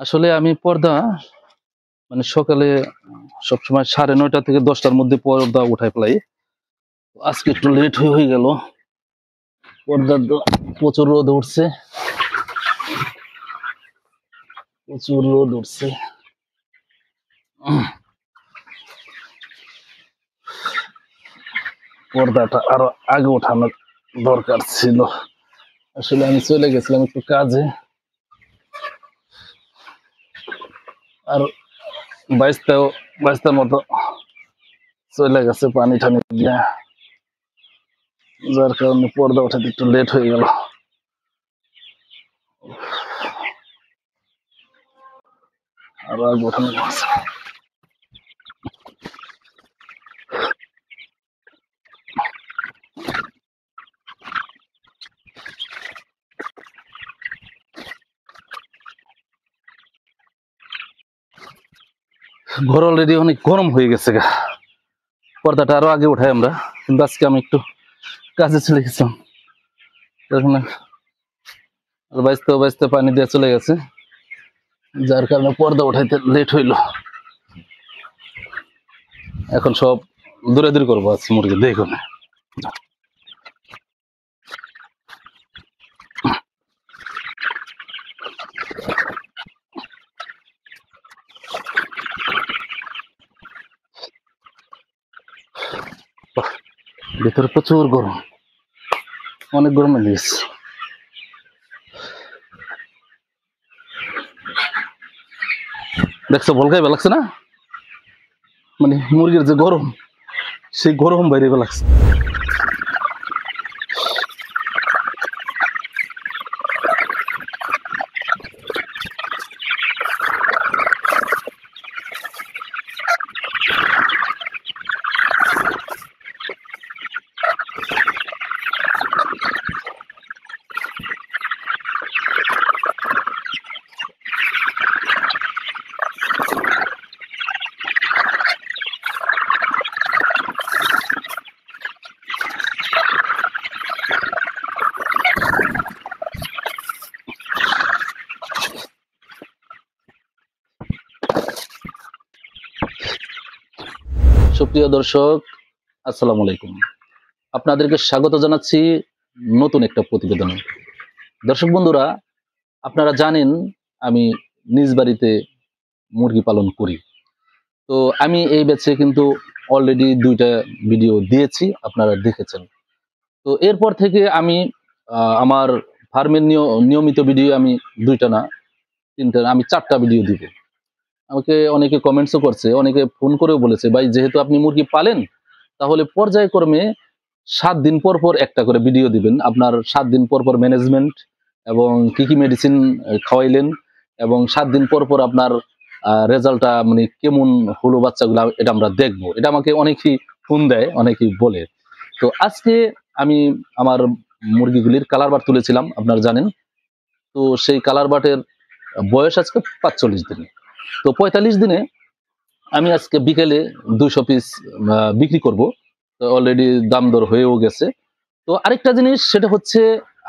আসলে আমি পর্দা সকালে সবসময় 9:30 থেকে 10টার মধ্যে পর্দা উঠায় ফেলাই। আজকে একটু লেট হয়ে গেল। পর্দা প্রচুর রোদ উঠছে, প্রচুর রোদ উঠছে। পর্দাটা আরো আগে ওঠানোর দরকার ছিল। আসলে আমি চলে গেছিলাম একটু কাজে, আর বাইশটার মতো চলে গেছে পানি টানি দিয়ে, যার কারণে পর্দা ওঠাতে একটু লেট হয়ে গেল। আরো আগে ওঠানো আছে। ঘর অলরেডি অনেক গরম হয়ে গেছে গা। পর্দাটা আরো আগে উঠাই আমরা, কিন্তু আজকে আমি একটু কাজে চলে গেছিলাম, বাইশতে পানি দিয়ে চলে গেছে, যার কারণে পর্দা উঠাইতে লেট হইল। এখন সব দূরে দূরে করবো আজ মুরগি দেখো না। ভিতরে প্রচুর গরম, অনেক গরম লেগেছে। দেখছো ভলকাইবা লাগছে না, মুরগির যে গরম, সেই গরম বাইরে লাগছে। সুপ্রিয় দর্শক, আসসালামু আলাইকুম। আপনাদেরকে স্বাগত জানাচ্ছি নতুন একটা প্রতিবেদনে। দর্শক বন্ধুরা, আপনারা জানেন আমি নিজ বাড়িতে মুরগি পালন করি। তো আমি এই ব্যাচে কিন্তু অলরেডি 2টা ভিডিও দিয়েছি, আপনারা দেখেছেন। তো এরপর থেকে আমি আমার ফার্মের নিয়মিত ভিডিও আমি 2টা না 3টা, আমি 4টা ভিডিও দিব। আমাকে অনেকে কমেন্টসও করছে, অনেকে ফোন করেও বলেছে, ভাই যেহেতু আপনি মুরগি পালেন, তাহলে পর্যায়ক্রমে 7 দিন পর পর একটা করে ভিডিও দিবেন। আপনার 7 দিন পর পর ম্যানেজমেন্ট এবং কি কি মেডিসিন খাওয়াইলেন, এবং 7 দিন পর পর আপনার রেজাল্টটা কেমন হলো বাচ্চাগুলো, এটা আমরা দেখবো। এটা আমাকে অনেকেই ফোন দেয়, অনেকেই বলে। তো আজকে আমি আমার মুরগিগুলির কালার বাট তুলেছিলাম, আপনারা জানেন। তো সেই কালার বাটের বয়স আজকে 45 দিন। তো 45 দিনে আমি আজকে বিকেলে 200 পিস বিক্রি করব। তো অলরেডি দাম দর হয়েও গেছে। তো আরেকটা জিনিস, সেটা হচ্ছে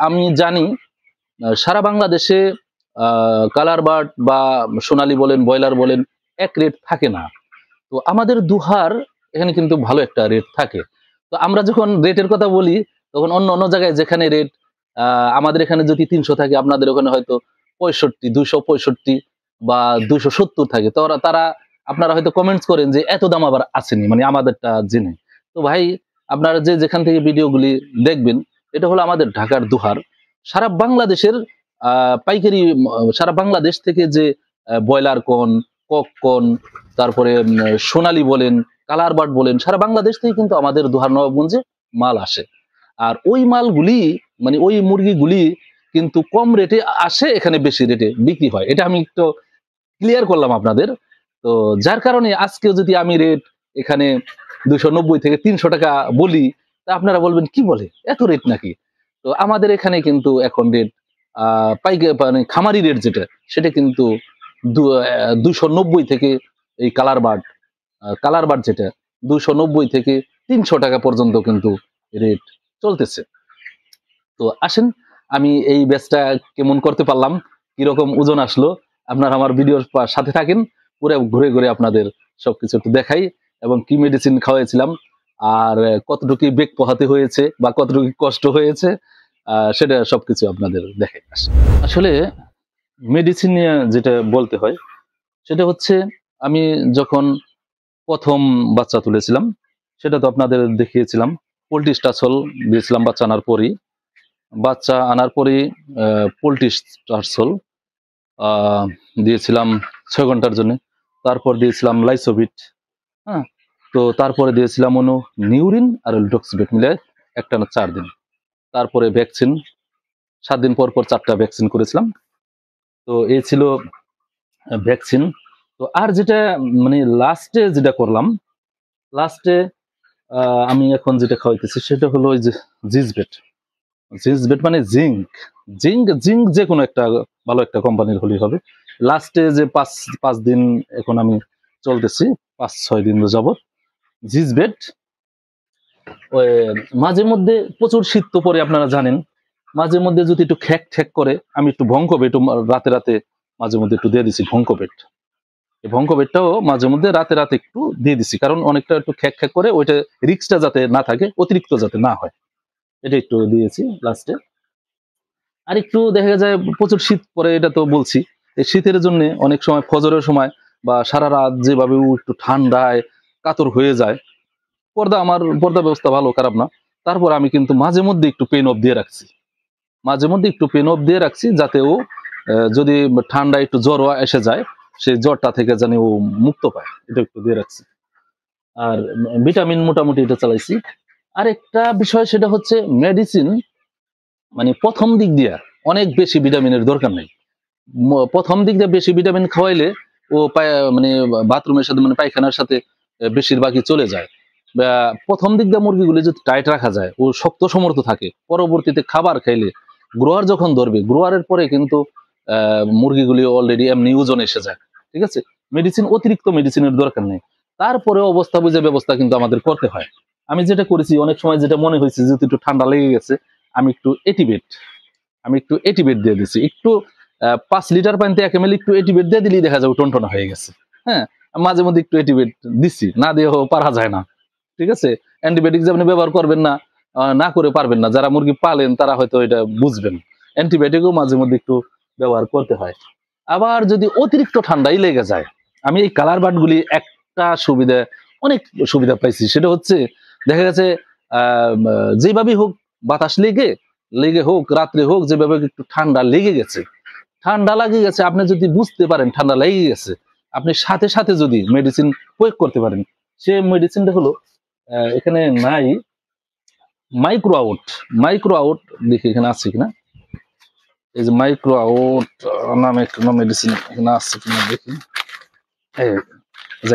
আমি জানি সারা বাংলাদেশে কালার বার্ড বা সোনালী বলেন, ব্রয়লার বলেন, এক রেট থাকে না। তো আমাদের দুহার এখানে কিন্তু ভালো একটা রেট থাকে। তো আমরা যখন রেটের কথা বলি, তখন অন্য অন্য জায়গায় যেখানে রেট আমাদের এখানে যদি 300 থাকে, আপনাদের ওখানে হয়তো 65, 265 বা 270 থাকে। তো তারা আপনারা হয়তো কমেন্টস করেন যে এত দাম আবার আসেনি, আমাদেরটা জেনে। তো ভাই, আপনারা যে যেখান থেকে ভিডিওগুলি দেখবেন, এটা হলো আমাদের ঢাকার দুহার। সারা বাংলাদেশের পাইকারি, সারা বাংলাদেশ থেকে যে ব্রয়লার কোন, কক কোন, তারপরে সোনালী বলেন, কালার বার্ড বলেন, সারা বাংলাদেশ থেকে কিন্তু আমাদের দুহার নবাবগঞ্জে মাল আসে। আর ওই মালগুলি, ওই মুরগিগুলি কিন্তু কম রেটে আসে, এখানে বেশি রেটে বিক্রি হয়। এটা আমি একটু ক্লিয়ার করলাম আপনাদের। তো যার কারণে আজকে যদি আমি রেট এখানে 290 থেকে 300 টাকা বলি, তা আপনারা বলবেন কি বলে, এত রেট নাকি? তো আমাদের এখানে কিন্তু এখন রেট খামারি রেট যেটা, সেটা কিন্তু 290 থেকে এই কালার বার্ড যেটা 290 থেকে 300 টাকা পর্যন্ত কিন্তু রেট চলতেছে। তো আসেন, আমি এই ব্যাচটা কেমন করতে পারলাম, কিরকম ওজন আসলো, আপনারা আমার ভিডিওর সাথে থাকেন, পুরো ঘুরে ঘুরে আপনাদের সবকিছু একটু দেখাই এবং কি মেডিসিন খাওয়াইছিলাম আর কতটুকু বেগ পোহাতে হয়েছে বা কতটুকু কষ্ট হয়েছে সেটা সবকিছু আপনাদের দেখাই। আসলে মেডিসিন নিয়ে যেটা বলতে হয় সেটা হচ্ছে, আমি যখন প্রথম বাচ্চা তুলেছিলাম সেটা তো আপনাদের দেখিয়েছিলাম, পোল্ট্রি স্টাসল দিয়েছিলাম বাচ্চা আনার পরই পোল্ট্রি স্টাসল দিয়েছিলাম 6 ঘন্টার জন্য। তারপর দিয়েছিলাম লাইসোভিট, হ্যাঁ, তো তারপরে দিয়েছিলাম নিউরিন আর ডক্সিবেট মিলে একটানা 4 দিন। তারপরে ভ্যাকসিন 7 দিন পর পর 4টা ভ্যাকসিন করেছিলাম। তো এই ছিল ভ্যাকসিন। তো আর যেটা মানে লাস্টে যেটা করলাম, লাস্টে আমি এখন যেটা খাওয়াইতেছি সেটা হলো ওই যে জিজবেট মানে জিঙ্ক। জিঙ্ক যে কোনো একটা ভালো একটা কোম্পানির হলেই হবে। লাস্টে যে পাঁচ দিন এখন আমি চলতেছি, 5-6 দিন যাবত জিজবেট। ওই মাঝে মধ্যে প্রচুর শীত তো পরে, আপনারা জানেন, মাঝে মধ্যে যদি একটু খ্যাক করে আমি একটু ভঙ্কবেট রাতে রাতে মাঝে মধ্যে একটু দিয়ে দিছি। ভঙ্কবেটটাও মাঝে মধ্যে রাতে রাতে একটু দিয়ে দিছি, কারণ অনেকটা একটু খ্যাক করে, ওইটা রিক্সটা যাতে না থাকে, অতিরিক্ত যাতে না হয়, এটা একটু দিয়েছি লাস্টে। আর একটু দেখা যায় প্রচুর শীত পরে, এটা তো বলছি, এই শীতের জন্য অনেক সময় ফজরের সময় বা সারা রাত যেভাবে একটু ঠান্ডায় কাতর হয়ে যায়, পর্দা ব্যবস্থা ভালো খারাপ না, তারপর আমি কিন্তু মাঝে মধ্যে একটু পেন অফ দিয়ে রাখছি, যাতে ও যদি ঠান্ডা একটু জ্বর এসে যায়, সেই জ্বরটা থেকে জানি ও মুক্ত পায়, এটা একটু দিয়ে রাখছি। আর ভিটামিন মোটামুটি এটা চালাইছি। আর একটা বিষয় সেটা হচ্ছে মেডিসিন, মানে প্রথম দিক দিয়ে অনেক বেশি ভিটামিনের দরকার নেই। প্রথম দিক দিয়ে বেশি ভিটামিন খাওয়াইলে ও মানে বাথরুমের সাথে মানে পায়খানার সাথে বেশিরভাগই চলে যায়। প্রথম দিক দিয়ে মুরগিগুলি যদি টাইট রাখা যায়, ও শক্ত সমর্থ থাকে, পরবর্তীতে খাবার খাইলে গ্রোয়ার যখন ধরবে, গ্রোয়ারের পরে কিন্তু মুরগিগুলি অলরেডি এমনি ওজন এসে যায়। ঠিক আছে, অতিরিক্ত মেডিসিনের দরকার নেই। তারপরে অবস্থা বুঝে ব্যবস্থা কিন্তু আমাদের করতে হয়। আমি যেটা করেছি, অনেক সময় যেটা মনে হয়েছে যেহেতু একটু ঠান্ডা লেগে গেছে, আমি একটু এটিবেট দিয়ে দিছি। একটু 5 লিটার পানিতে 1 ml একটু এটিবেট দিয়ে দিলেই দেখা যাবে টনটনা হয়ে গেছে। হ্যাঁ, মাঝে মধ্যে একটু এটিবেট দিচ্ছি, না দিয়েও পারা যায় না। ঠিক আছে, অ্যান্টিবায়োটিক যে আপনি ব্যবহার করবেন না, না করে পারবেন না, যারা মুরগি পালেন তারা হয়তো এটা বুঝবেন। অ্যান্টিবায়োটিকও মাঝে মধ্যে একটু ব্যবহার করতে হয়। আবার যদি অতিরিক্ত ঠান্ডাই লেগে যায়, আমি এই কালার বাটগুলি একটা অনেক সুবিধা পাইছি, সেটা হচ্ছে দেখা গেছে যেভাবেই হোক, বাতাস লেগে হোক, রাত্রে হোক, যেভাবে একটু ঠান্ডা লেগে গেছে, আপনি যদি বুঝতে পারেন ঠান্ডা লেগে গেছে, আপনি সাথে সাথে যদি মেডিসিন প্রয়োগ করতে পারেন। সে মেডিসিনটা হলো এখানে নাই, মাইক্রো আউট দেখি এখানে আছে কিনা। এই যে মাইক্রো আউট নামে কোনো মেডিসিন এখানে আছে কিনা দেখি।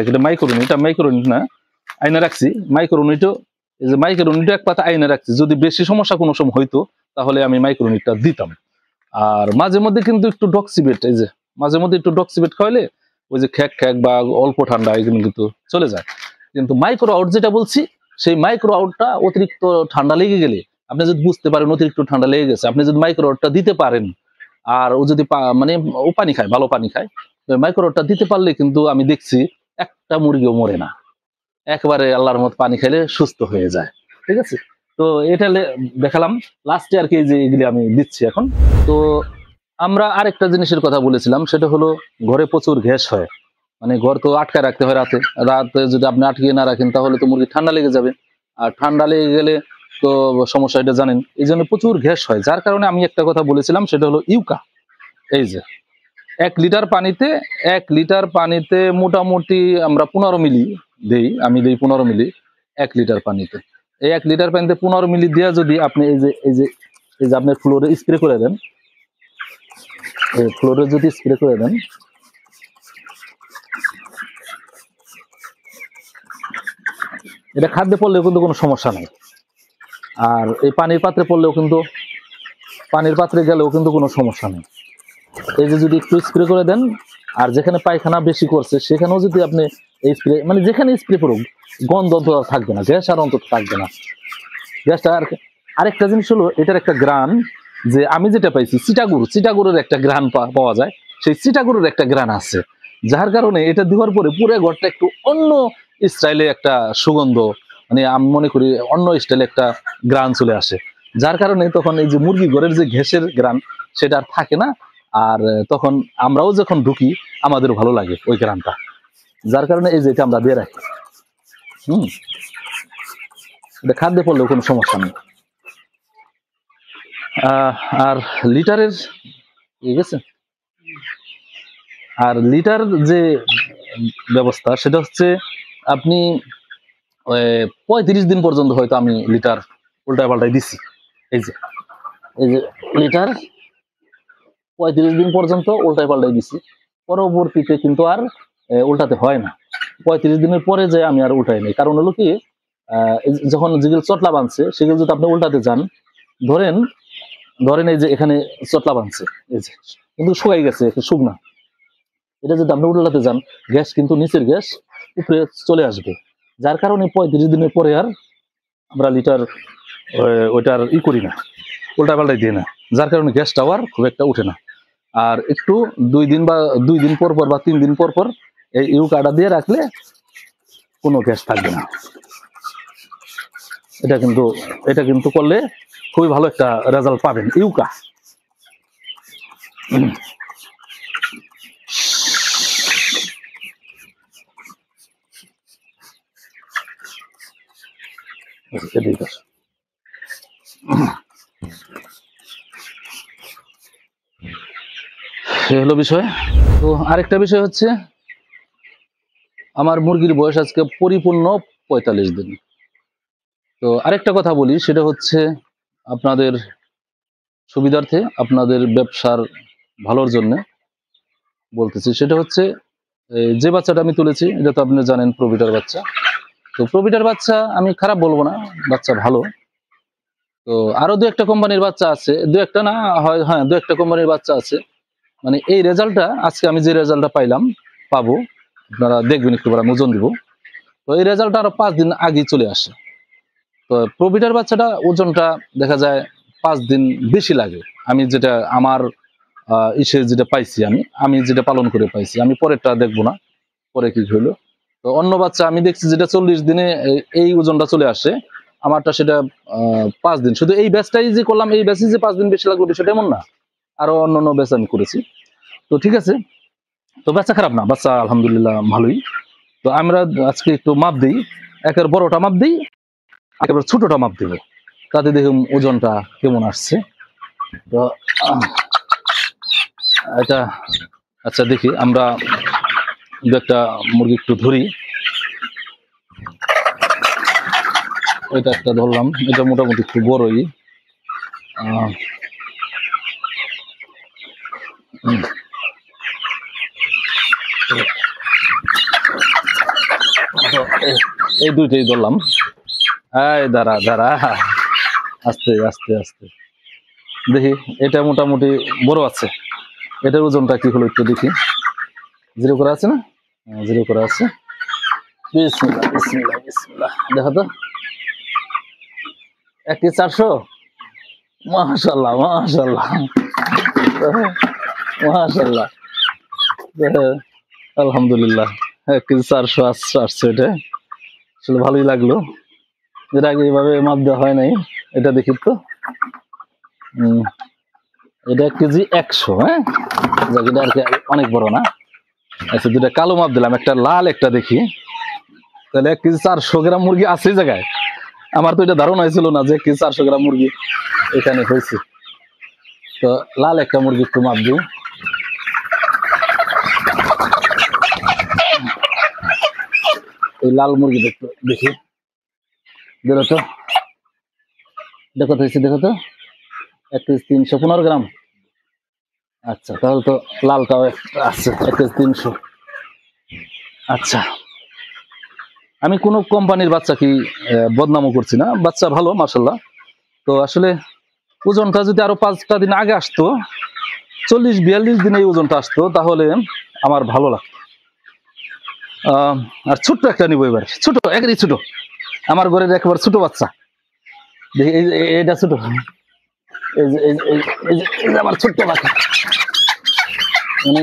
এটা মাইক্রোনিট না, আইনা রাখছি মাইক্রোনিটও। এই যে মাইক্রোনিটও এক পাতা আইনা রাখছি, যদি বেশি সমস্যা কোনো সময় হইতো তাহলে আমি মাইক্রোনিটটা দিতাম। আর মাঝে মধ্যে কিন্তু একটু ডক্সিবেট, এই যে মাঝে মধ্যে একটু ডক্সিবেট খাওয়াইলে ওই যে খ্যাক বা অল্প ঠান্ডা এগুলো কিন্তু চলে যায়। কিন্তু মাইক্রো আউট যেটা বলছি, সেই মাইক্রো আউটটা অতিরিক্ত ঠান্ডা লেগে গেলে, আপনি যদি বুঝতে পারেন অতিরিক্ত ঠান্ডা লেগে গেছে, আপনি যদি মাইক্রো আউটটা দিতে পারেন, আর ও যদি মানে ও পানি খায়, ভালো পানি খায়, মাইক্রো আউটটা দিতে পারলে কিন্তু আমি দেখছি একটা মুরগিও মরে না, একবারে আল্লাহর মত পানি খাইলে সুস্থ হয়ে যায়। ঠিক আছে, তো এটা দেখালাম লাস্টে আর কি, যে এগুলি আমি দিচ্ছি এখন। তো আমরা আরেকটা জিনিসের কথা বলেছিলাম, সেটা হলো ঘরে প্রচুর গ্যাস হয়, মানে ঘর তো আটকায় রাখতে হয়। রাতে যদি আপনি আটকিয়ে না রাখেন তাহলে তো মুরগি ঠান্ডা লেগে যাবে, আর ঠান্ডা লেগে গেলে তো সমস্যা, এটা জানেন। এই জন্য প্রচুর গ্যাস হয়, যার কারণে আমি একটা কথা বলেছিলাম, সেটা হলো ইউকা। এই যে 1 লিটার পানিতে মোটামুটি আমরা 15 মিলি দেই, আমি দিই 15 মিলি 1 লিটার পানিতে। এই 1 লিটার পানিতে 15 মিলি দিয়ে যদি আপনি এই যে আপনি ফ্লোরে স্প্রে করে দেন, ফ্লোরে যদি স্প্রে করে দেন, এটা খাদ্যে পড়লেও কিন্তু কোনো সমস্যা নেই। আর এই পানির পাত্রে পড়লেও কিন্তু, পানির পাত্রে গেলেও কিন্তু কোনো সমস্যা নেই। এই যে যদি একটু স্প্রে করে দেন, আর যেখানে পায়খানা বেশি করছে সেখানেও যদি আপনি এই স্প্রে, মানে যেখানে স্প্রে করুন, গন্ধ অন্তত থাকবে না, গ্যাস আর অন্তত থাকবে না গ্যাসটা। আর আরেকটা জিনিস হলো, এটার একটা গ্রান, যে আমি যেটা পাইছি চিটাগুড়ের একটা গ্রান পাওয়া যায়, সেই চিটাগোড়ের একটা গ্রান আছে, যার কারণে এটা দেওয়ার পরে পুরো ঘরটা একটু অন্য স্টাইলে একটা সুগন্ধ, মানে আমি মনে করি অন্য স্টাইলে একটা গ্রান চলে আসে, যার কারণে তখন এই যে মুরগি ঘরের যে ঘেঁষের গ্রান সেটা আর থাকে না। আর তখন আমরাও যখন ঢুকি আমাদের ভালো লাগে ওই গ্রানটা, যার কারণে এই যে এটা আমরা দিয়ে রাখি। হম, এটা খাদ্যে পড়লেও কোনো সমস্যা নেই। আর লিটারের ঠিক আছে, আর লিটার যে ব্যবস্থা সেটা হচ্ছে আপনি 35 দিন পর্যন্ত হয়তো আমি লিটার উল্টায় পাল্টাই দিছি। এই যে এই যে লিটার 35 দিন পর্যন্ত উল্টায় পাল্টাই দিছি, পরবর্তীতে কিন্তু আর উল্টাতে হয় না। 35 দিনের পরে যে আমি আর উল্টাই নাই, কারণ হলো কি যখন যেগুলো চটলা বানছে সেগুলো যদি আপনি উল্টাতে যান, ধরেন ধরেন এই যে এখানে চটলা বানছে, এই যে কিন্তু শুকাই গেছে শুকনা, এটা যদি আপনি উল্টাতে যান গ্যাস কিন্তু নিচের গ্যাস উপরে চলে আসবে, যার কারণে 35 দিনের পরে আর আমরা লিটার ওইটার করি না, উল্টা পাল্টাই দিই না, যার কারণে গ্যাসটাও আর খুব একটা উঠে না। আর একটু 2 দিন বা 2 দিন পর পর বা 3 দিন পর পর এই ইউকাটা দিয়ে রাখলে কোনো গ্যাস থাকবে না। এটা কিন্তু করলে খুবই ভালো একটা রেজাল্ট পাবেন ইউকা। হলো বিষয়। তো আরেকটা বিষয় হচ্ছে আমার মুরগির বয়স আজকে পরিপূর্ণ 45 দিন। তো আরেকটা কথা বলি, সেটা হচ্ছে আপনাদের সুবিধার্থে, আপনাদের ব্যবসার ভালোর জন্য বলতেছি, সেটা হচ্ছে যে বাচ্চাটা আমি তুলেছি এটা তো আপনি জানেন প্রোভিটার বাচ্চা। তো প্রোভিটার বাচ্চা আমি খারাপ বলবো না, বাচ্চা ভালো। তো আরো 2-1টা কোম্পানির বাচ্চা আছে, 2-1টা না হয়, হ্যাঁ 2-1টা কোম্পানির বাচ্চা আছে, মানে এই রেজাল্টটা আজকে আমি যে রেজাল্টটা পাবো আপনারা দেখবেন, একটু আমি ওজন দিব। তো এই রেজাল্টটা আরো 5 দিন আগেই চলে আসে। তো প্রোভিটার বাচ্চাটা ওজনটা দেখা যায় 5 দিন বেশি লাগে। আমি যেটা আমার যেটা পাইছি, আমি যেটা পালন করে পাইছি, আমি পরেরটা দেখবো না পরে কি হইলো। তো অন্য বাচ্চা আমি দেখছি যেটা 40 দিনে এই ওজনটা চলে আসে, আমারটা সেটা 5 দিন। শুধু এই ব্যাচটাই যে করলাম, এই ব্যাচে যে 5 দিন বেশি লাগলো বিষয়টা এমন না, আরো অন্য ব্যাচ আমি করেছি। তো ঠিক আছে, তো বাচ্চা খারাপ না, বাচ্চা আলহামদুলিল্লাহ ভালোই। তো আমরা আজকে একটু মাপ দিই, একের বড়টা মাপ দিই, একেবারে ছোটটা মাপ দিব, তাতে দেখুন ওজনটা কেমন আসছে। তো এটা আচ্ছা দেখি, আমরা 2-1টা মুরগি একটু ধরি। এটা একটা ধরলাম, এটা মোটামুটি একটু বড়ই। এই 2টাই ধরলাম। এই দাঁড়া দাঁড়া, আস্তে আস্তে আস্তে দেখি, এটা মোটামুটি বড় আছে। এটার ওজনটা কি হলো একটু দেখি। 0 করা আছে না? 0 করা আছে। বিসমিল্লাহ বিসমিল্লাহ বিসমিল্লাহ, দেখো তো 1 কেজি 400। মাশাআল্লাহ মাশাআল্লাহ মাশাআল্লাহ, আলহামদুলিল্লাহ 1 কেজি 400 আসছে। এটা আসলে ভালোই লাগলো, এর আগে এইভাবে মাপ দেওয়া হয় নাই। এটা দেখি তো, এটা 1 কেজি 100। হ্যাঁ, এটা আর কি অনেক বড় না। আচ্ছা, 2টা কালো মাপ দিলাম, একটা লাল, একটা দেখি। তাহলে 1 কেজি 400 গ্রাম মুরগি আছে এই জায়গায়। আমার তো এটা ধারণা হয়েছিল না যে 1 কেজি 400 গ্রাম মুরগি এখানে হয়েছে। তো লাল একটা মুরগি একটু মাপ দিই। এই লাল মুরগিটা একটু দেখি, দেখো তো, দেখো তো, দেখো তো 1 কেজি 315 গ্রাম। আচ্ছা, তাহলে তো লালটাও আছে 1 কেজি 300। আচ্ছা, আমি কোনো কোম্পানির বাচ্চা কি বদনামও করছি না, বাচ্চা ভালো মাশাআল্লাহ। তো আসলে ওজনটা যদি আরো 5টা দিন আগে আসতো, 40-42 দিনে এই ওজনটা আসতো, তাহলে আমার ভালো লাগতো। আর ছোট্ট একটা নিবো এবার, ছোট, একেবারে ছোট, আমার ঘরের একেবারে ছোট বাচ্চা। দেখি এইটা ছোট, এই যে আমার ছোট্ট বাচ্চা, মানে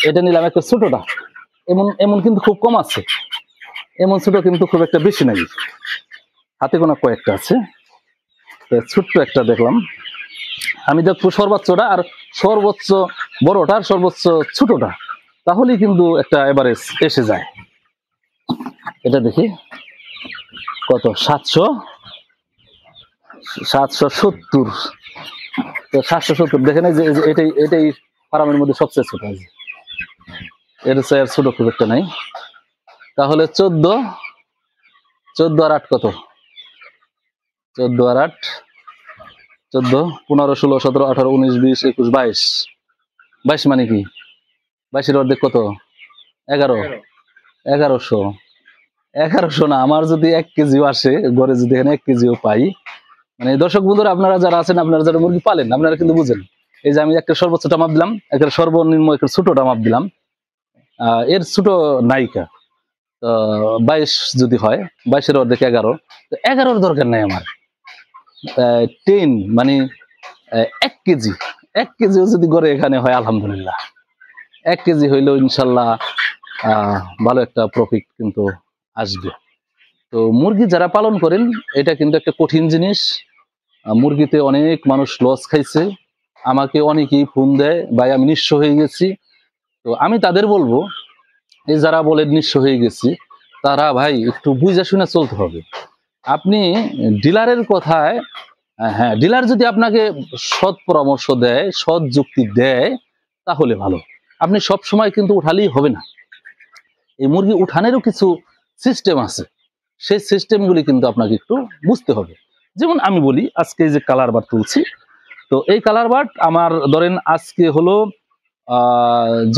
এটা নিলাম একটা ছোটটা, এমন এমন কিন্তু খুব কম আছে, এমন ছোট কিন্তু খুব একটা বেশি নাই, হাতে গোনা কয়েকটা আছে। ছোট্ট একটা দেখলাম, আমি দেখবো সর্বোচ্চটা আর সর্বোচ্চ বড়টা আর সর্বোচ্চ ছোটটা, তাহলেই কিন্তু একটা এভারেজ এসে যায়। এটা দেখি কত, 770। তো 770 দেখেন, এই যে এটাই এটাই ফার্মের মধ্যে সবচেয়ে ছোট আছে, এর চেয়ে ছোট খুব একটা নাই। তাহলে 14 আর 8 কত, 14 আর 8, 14, 15, 16, 17, 18, 19, 20, 21, 22, 22 মানে কি, 22-এর অর্ধেক কত, 11, 1100 না, আমার যদি 1 কেজিও আসে ঘরে, যদি এখানে 1 কেজিও পাই, মানে দর্শক বন্ধুরা আপনারা যারা আছেন, আপনারা যারা মুরগি পালেন, আপনারা কিন্তু বুঝেন, এই যে আমি একটা সর্বোচ্চটা মাপ দিলাম, একটা সর্বনিম্ন একটা ছোটটা মাপ দিলাম, এর ছোট নায়িকা 22 যদি হয়, 22-এর অর্ধেক 11, তো 11-র দরকার নাই আমার। 10 মানে 1 কেজি, 1 কেজিও যদি ঘরে এখানে হয় আলহামদুলিল্লাহ, 1 কেজি হইলেও ইনশাল্লাহ ভালো একটা প্রফিট কিন্তু আসবে। তো মুরগি যারা পালন করেন, এটা কিন্তু একটা কঠিন জিনিস। মুরগিতে অনেক মানুষ লস খাইছে, আমাকে অনেকেই ফোন দেয়, ভাই আমি নিঃস্ব হয়ে গেছি। তো আমি তাদের বলবো, এই যারা বলে নিঃস্ব হয়ে গেছি, তারা ভাই একটু বুঝে শুনে চলতে হবে। আপনি ডিলারের কথায়, হ্যাঁ ডিলার যদি আপনাকে সৎ পরামর্শ দেয়, সৎ যুক্তি দেয়, তাহলে ভালো। আপনি সব সময় কিন্তু উঠালেই হবে না, এই মুরগি উঠানেরও কিছু সিস্টেম আছে, সেই সিস্টেমগুলি কিন্তু আপনাকে একটু বুঝতে হবে। যেমন আমি বলি, আজকে যে কালার বাট তুলছি, তো এই কালার বাট আমার ধরেন আজকে হলো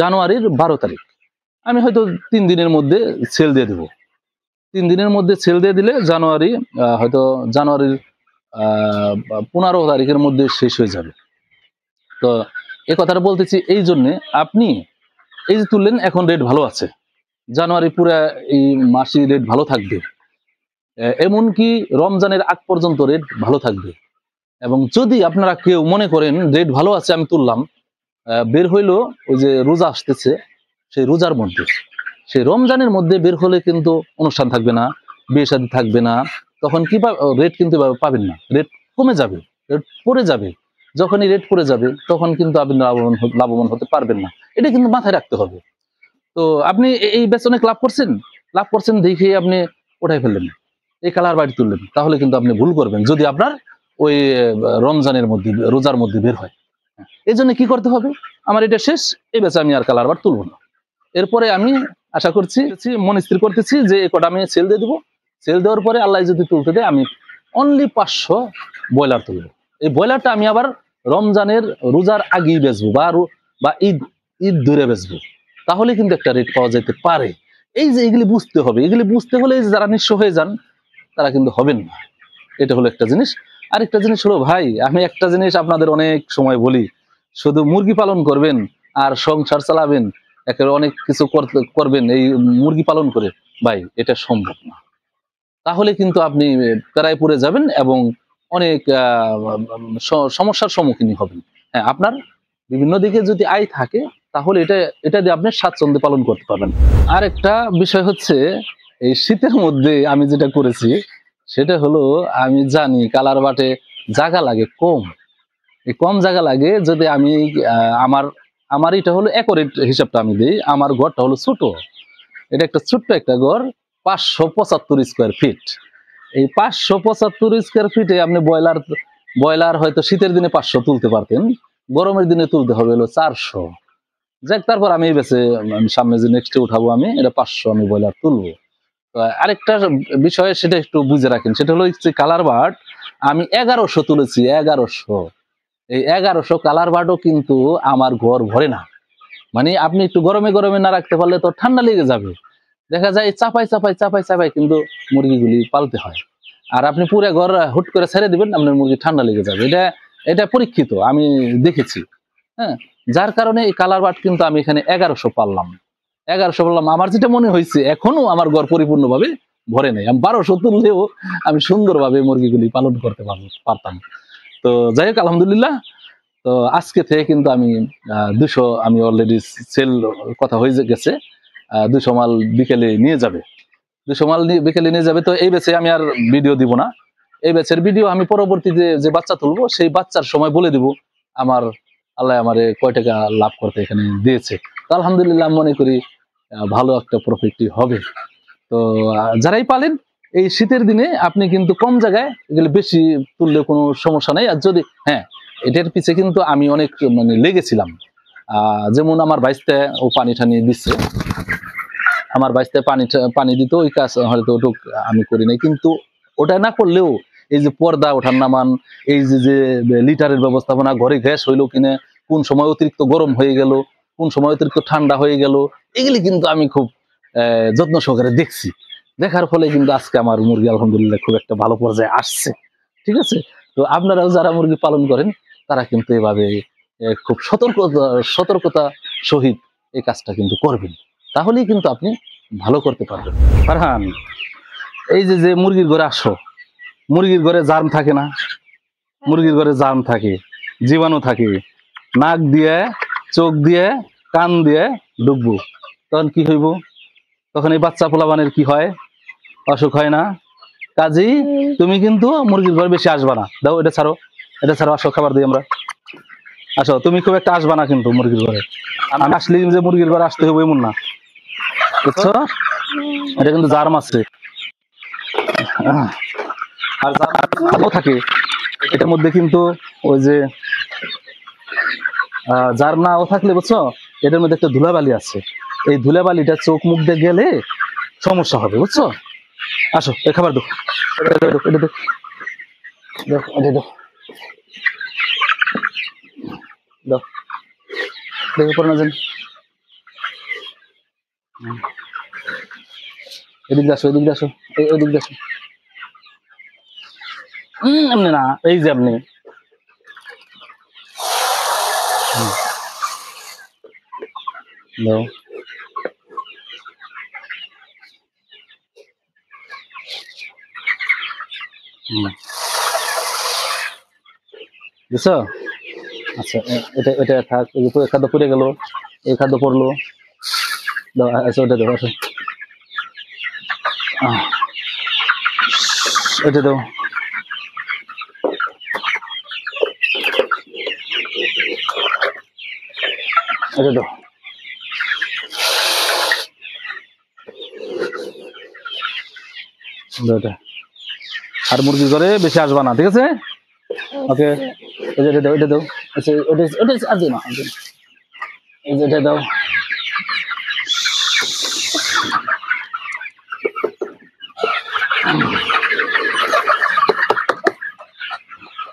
জানুয়ারির 12 তারিখ, আমি হয়তো 3 দিনের মধ্যে সেল দিয়ে দেবো। 3 দিনের মধ্যে সেল দিয়ে দিলে জানুয়ারি, হয়তো জানুয়ারির 15 তারিখের মধ্যে শেষ হয়ে যাবে। তো এই কথাটা বলতেছি এই জন্যে, আপনি এই যে তুললেন, এখন রেট ভালো আছে, জানুয়ারি পুরা এই মাসে রেট ভালো থাকবে, এমনকি রমজানের আগ পর্যন্ত রেট ভালো থাকবে। এবং যদি আপনারা কেউ মনে করেন রেট ভালো আছে আমি তুললাম, বের হইলো ওই যে রোজা আসতেছে, সেই রোজার মধ্যে, সেই রমজানের মধ্যে বের হলে কিন্তু অনুষ্ঠান থাকবে না, বিয়ে শাদী থাকবে না, তখন কি রেট কিন্তু পাবেন না, রেট কমে যাবে, রেট পড়ে যাবে। যখনই রেট পড়ে যাবে তখন কিন্তু আপনি লাভবান হতে পারবেন না, এটা কিন্তু মাথায় রাখতে হবে। তো আপনি এই বেচনে লাভ করছেন দেখে আপনি উঠাই ফেললেন, এই কালার বাড়ি তুললেন, তাহলে কিন্তু আপনি ভুল করবেন যদি আপনার ওই রমজানের মধ্যে, রোজার মধ্যে বের হয়। এই জন্য কি করতে হবে, আমার এটা শেষ, এই বেচে আমি আর কালার বার তুলবো না। এরপরে আমি আশা করছি, মন স্থির করতেছি যে এই কটা আমি সেল দিয়ে দেবো, সেল দেওয়ার পরে আল্লাহ যদি তুলতে দেয়, আমি অনলি 500 ব্রয়লার তুলবো। এই ব্রয়লারটা আমি আবার রমজানের রোজার আগেই বেচবো, বা ঈদ ঈদ ধরে বেচবো, তাহলে কিন্তু একটা রেট পাওয়া যেতে পারে। এই যে এগুলি বুঝতে হবে, এগুলি বুঝতে হলে যারা নিঃস্ব হয়ে যান তারা কিন্তু হবেন না, এটা হলো একটা জিনিস। আরেকটা জিনিস হলো ভাই, আমি একটা জিনিস আপনাদের অনেক সময় বলি, শুধু মুরগি পালন করবেন আর সংসার চালাবেন, একেবারে অনেক কিছু করবেন এই মুরগি পালন করে, ভাই এটা সম্ভব না। তাহলে কিন্তু আপনি প্রায় পড়ে যাবেন এবং অনেক সমস্যার সম্মুখীন হবেন। হ্যাঁ, আপনার বিভিন্ন দিকে যদি আয় থাকে, তাহলে এটা দিয়ে আপনি স্বাচ্ছন্দ্যে পালন করতে পারবেন। আর একটা বিষয় হচ্ছে, এই শীতের মধ্যে আমি যেটা করেছি, সেটা হলো, আমি জানি কালার বাটে জায়গা লাগে কম, এই কম জায়গা লাগে, যদি আমি আমার আমার এটা হলো একরের হিসাবটা আমি দিই, আমার ঘরটা হলো ছোট, এটা একটা ছোট্ট একটা ঘর, 575 স্কোয়ার ফিট। এই 575 স্কোয়ার ফিটে আপনি ব্রয়লার হয়তো শীতের দিনে 500 তুলতে পারতেন, গরমের দিনে তুলতে হবে হলো 400। যাক, তারপর আমি এই বেছে সামনে যে নেক্সটে উঠাবো, আমি এটা 500 আমি ব্রয়লার তুলবো। আরেকটা বিষয় সেটা একটু বুঝে রাখেন, সেটা হলো কালার বার্ড আমি 1100 তুলেছি, 1100। এই 1100 কালার বার্ডও কিন্তু আমার ঘর ভরে না, মানে আপনি একটু গরমে গরমে না রাখতে পারলে তো ঠান্ডা লেগে যাবে, দেখা যায় চাপাই চাপাই চাপাই চাপাই কিন্তু মুরগিগুলি পালতে হয়। আর আপনি পুরো ঘর হুট করে ছেড়ে দিবেন, আপনার মুরগি ঠান্ডা লেগে যাবে, এটা পরীক্ষিত, আমি দেখেছি। হ্যাঁ, যার কারণে এই কালার বার্ড কিন্তু আমি এখানে 1100 পারলাম। আমার যেটা মনে হয়েছে, এখনো আমার ঘর পরিপূর্ণভাবে ভরে নেই, আমি 1200 তুললেও আমি সুন্দরভাবে মুরগিগুলি পালন করতে পারতাম। তো যাই হোক, আলহামদুলিল্লাহ, তো আজকে থেকে কিন্তু আমি 200 আমি অলরেডি সেল কথা হয়ে গেছে, 200 মাল বিকেলে নিয়ে যাবে, 200 মাল বিকেলে নিয়ে যাবে। তো এই ব্যাচে আমি আর ভিডিও দিব না, এই ব্যাচের ভিডিও আমি পরবর্তীতে যে বাচ্চা তুলবো সেই বাচ্চার সময় বলে দিব আমার আল্লাহ আমারে কয় টাকা লাভ করতে এখানে দিয়েছে। তো আলহামদুলিল্লাহ আমি মনে করি ভালো একটা প্রফিটই হবে। তো যারাই পালেন এই শীতের দিনে আপনি কিন্তু কম জায়গায় এগুলো বেশি তুললে কোনো সমস্যা নেই। আর যদি হ্যাঁ, এটার পিছে কিন্তু আমি অনেক মানে লেগেছিলাম। যেমন আমার বাইস্তে ও পানি টানি দিচ্ছে, আমার বাইস্তে পানি দিত, ওই কাজ হয়তো ওটুক আমি করি নাই, কিন্তু ওটা না করলেও এই যে পর্দা ওঠার নামান, এই যে লিটারের ব্যবস্থাপনা, ঘরে গ্যাস হইলো কিনে, কোন সময় অতিরিক্ত গরম হয়ে গেল, কোন সময় অতিরিক্ত ঠান্ডা হয়ে গেল, এগুলি কিন্তু আমি খুব যত্ন সহকারে দেখছি। দেখার ফলে কিন্তু আজকে আমার মুরগি আলহামদুলিল্লাহ খুব একটা ভালো পর্যায়ে আসছে। ঠিক আছে, তো আপনারাও যারা মুরগি পালন করেন তারা কিন্তু এভাবে খুব সতর্কতা সহিত এই কাজটা কিন্তু করবেন, তাহলেই কিন্তু আপনি ভালো করতে পারবেন। ফারহান, এই যে মুরগির ঘরে আসো, মুরগির ঘরে জার্ম থাকে না? মুরগির ঘরে জার্ম থাকে, জীবাণু থাকে, নাক দিয়ে, চোখ দিয়ে, কান দিয়ে ঢুকবো, তখন কি হইব? তখন এই বাচ্চা পোলাবানের কি হয়? অসুখ হয় না? কাজেই তুমি কিন্তু মুরগির ঘরে বেশি আসবা না। দাও এটা ছাড়ো, এটা ছাড়ো, আসো খাবার দিই আমরা। আসো, তুমি খুব একটা আসবা না কিন্তু মুরগির ঘরে। আমি আসলে যে মুরগির ঘরে আসতে হবে এমন না, বুঝছো? এটা কিন্তু জার্ম আছে, আর জার্ম থাকে এটার মধ্যে কিন্তু ওই যে জার্ম না ও থাকলে, বুঝছো, এটার মধ্যে একটা ধুলাবালি আছে, এই ধুলাবালিটা চোখ মুখ দিয়ে গেলে সমস্যা হবে, বুঝছো? আসো, এই খাবার দাও, এটা দাও, এটা দাও, এটা দাও, দাও, দেখে পড়ে না যেন। এদিক আসো, এদিক আসো, এদিক আসো। এমনি না, এই যে আপনি দাও। বুঝছো? আচ্ছা, এটা এটা থাক, এই যে খাদ্য পড়ে গেল, এই খাদ্য পড়লো, দাও। আচ্ছা, ওটা দাও, আসো, এটা দাও, এটা দাও। আর মুরগি ঘরে বেশি আসবা না, ঠিক আছে? ওকে, এটা দাও, এটা দাও। আচ্ছা, ওটা আর দিও না, এই যে এটা দাও।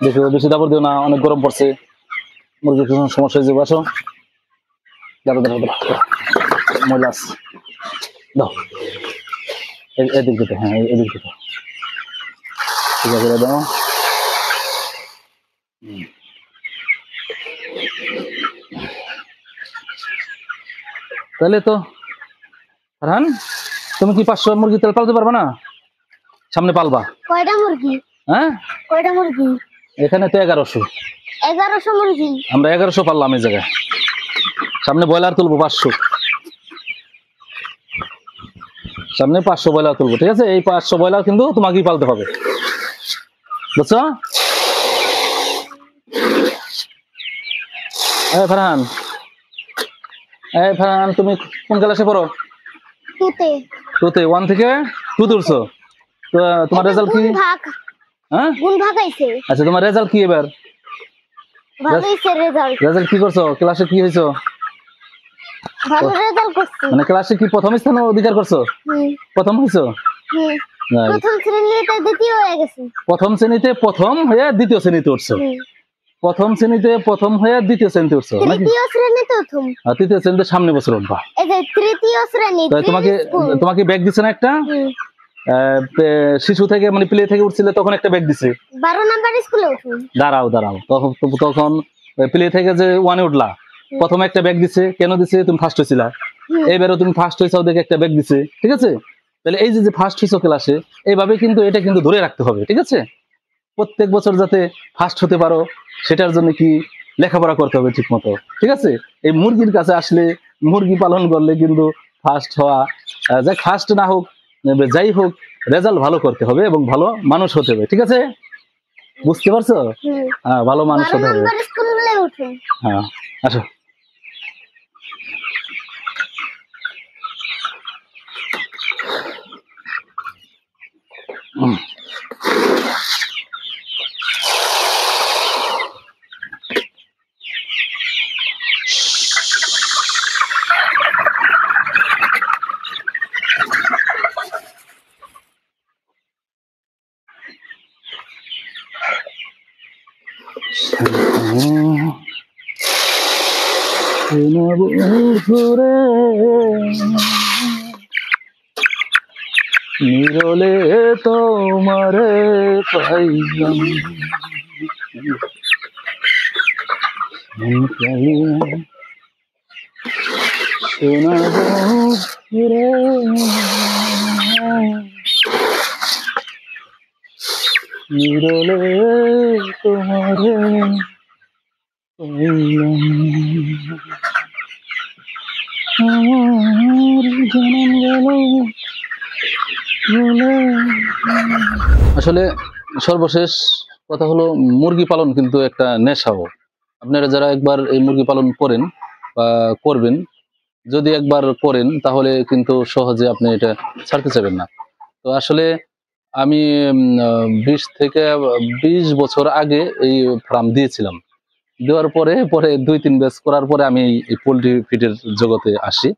দেখো, বেশি দাবর দিও না, অনেক গরম পড়ছে, মুরগির সমস্যা হয়ে যাবে। আসো, দাঁড়ো দাঁড়ো দাঁড়ো, ময়লা আছে, দাও, এদিক দিতে, হ্যাঁ এদিক দিতে, ঠিক আছে, দাও। তাহলে তো ফারহান, তুমি কি 500 মুরগি তেল পালতে পারবে না? সামনে পালবা কয়টা মুরগি? হ্যাঁ, কয়টা মুরগি? এখানে তো 1100। 1100 মুরগি? আমরা 1100 পারলাম এই জায়গায়। সামনে ব্রয়লার তুলবো 500, সামনে 500 ব্রয়লার তুলবো, ঠিক আছে? এই 500 ব্রয়লার কিন্তু তোমাকেই পালতে হবে, বুঝছো? ফারহান, ফারহান, তুমি কোন ক্লাসে পড়ো? টুতে 1 থেকে 2 তুলছো? তো তোমার রেজাল্ট কি? হ্যাঁ, গুণ ভাগ আইছে। আচ্ছা, তোমার রেজাল্ট কি এবার? ভালো হইছে রেজাল্ট। রেজাল্ট কি করছো? ক্লাসে কি হইছো? ভালো রেজাল্ট করছি। মানে ক্লাসে কি প্রথম স্থান অধিকার করছো? প্রথম হইছো? প্রথম শ্রেণীতে দ্বিতীয় হয়ে গেছে। প্রথম শ্রেণীতে প্রথম হয়ে দ্বিতীয় শ্রেণীতে উঠছো? প্রথম শ্রেণীতে প্রথম হয়ে দ্বিতীয় শ্রেণীতে উঠছো নাকি? তৃতীয় শ্রেণীতে প্রথম, আর তৃতীয় শ্রেণীতে সামনে বছর উঠবা। এই যে তৃতীয় শ্রেণী। তোমাকে ব্যাগ দিছে না একটা? শিশু থেকে মানে প্লে থেকে উঠছিলে তখন একটা ব্যাগ দিছে। 12 নাম্বার স্কুলে উঠুন। দাঁড়াও তখন প্লে থেকে যে 1 এ উঠলা, প্রথম একটা ব্যাগ দিছে। কেন দিছে? তুমি ফার্স্ট হইছিলা, এবারও তুমি ফার্স্ট হইছো, দেখে একটা ব্যাগ দিছে, ঠিক আছে? তাহলে এই যে ফার্স্ট হইছো ক্লাসে, এইভাবে কিন্তু এটা কিন্তু ধরে রাখতে হবে, ঠিক আছে? প্রত্যেক বছর যাতে ফার্স্ট হতে পারো, সেটার জন্য কি লেখাপড়া করতে হবে ঠিক মতো, ঠিক আছে? এই মুরগির কাছে আসলে, মুরগি পালন করলে কিন্তু ফার্স্ট হওয়া, যাই ফার্স্ট না হোক, যাই হোক, রেজাল্ট ভালো করতে হবে এবং ভালো মানুষ হতে হবে, ঠিক আছে? বুঝতে পারছো? হুম। হ্যাঁ, ভালো মানুষ 12 হতে হবে। নাম্বার স্কুলে উঠুন। হ্যাঁ, আসো। হুম। ঘুরে নিরলে তোমারে পাইলাম, শোনাবো ঘুরে নিরলে তোমারে পাইলাম, আমার জনম গেল ভুলে। আসলে সর্বশেষ কথা হলো, মুরগি পালন কিন্তু একটা নেশাও। আপনারা যারা একবার এই মুরগি পালন করেন বা করবেন, যদি একবার করেন তাহলে কিন্তু সহজে আপনি এটা ছাড়তে চাইবেন না। তো আসলে আমি 20 থেকে 20 বছর আগে এই ফার্ম দিয়েছিলাম। দেওয়ার পরে পরে 2-3 ব্যাচ করার পরে আমি এই পোল্ট্রি ফিডের জগতে আসি।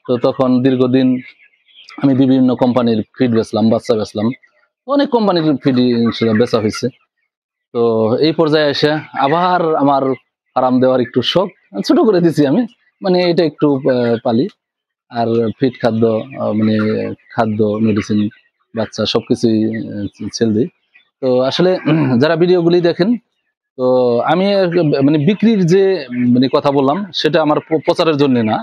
তো তখন দীর্ঘদিন আমি বিভিন্ন কোম্পানির ফিড বেচলাম, বাচ্চা বেচলাম, অনেক কোম্পানির ফিড বেচা হয়েছে। তো এই পর্যায়ে এসে আবার আমার ফার্ম দেওয়ার একটু শখ, ছোট করে দিছি আমি, মানে এটা একটু পালি। আর ফিড খাদ্য, মানে খাদ্য, মেডিসিন, বাচ্চা সবকিছুই ছেড়ে দিই। তো আসলে যারা ভিডিওগুলি দেখেন, তো আমি মানে বিক্রির যে মানে কথা বললাম, সেটা আমার প্রচারের জন্য না।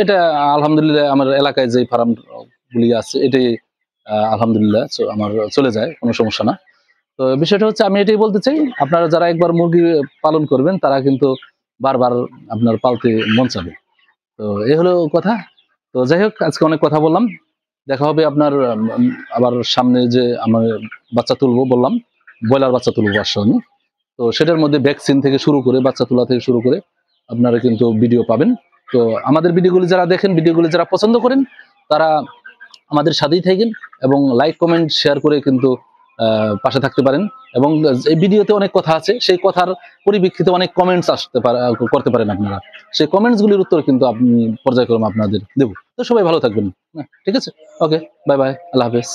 এটা আলহামদুলিল্লাহ আমার এলাকায় যে ফার্ম গুলি আছে, এটাই আলহামদুলিল্লাহ আমার চলে যায়, কোনো সমস্যা না। তো বিষয়টা হচ্ছে, আমি এটাই বলতে চাই, আপনারা যারা একবার মুরগি পালন করবেন তারা কিন্তু বারবার আপনার পালতে মন চাবে। তো এই হলো কথা। তো যাই হোক, আজকে অনেক কথা বললাম। দেখা হবে আপনার আবার সামনে, যে আমার বাচ্চা তুলবো বললাম, ব্রয়লার বাচ্চা তুলবো আসছে আমি। তো সেটার মধ্যে ভ্যাকসিন থেকে শুরু করে, বাচ্চা তোলা থেকে শুরু করে আপনারা কিন্তু ভিডিও পাবেন। তো আমাদের ভিডিওগুলি যারা দেখেন, ভিডিওগুলি যারা পছন্দ করেন, তারা আমাদের সাথেই থাকেন এবং লাইক কমেন্ট শেয়ার করে কিন্তু পাশে থাকতে পারেন। এবং এই ভিডিওতে অনেক কথা আছে, সেই কথার পরিপ্রেক্ষিতে অনেক কমেন্টস করতে পারেন আপনারা। সেই কমেন্টসগুলির উত্তর কিন্তু আপনি পর্যায়ক্রমে আপনাদের দেব। তো সবাই ভালো থাকবেন। ঠিক আছে, ওকে, বাই বাই, আল্লাহ হাফেজ।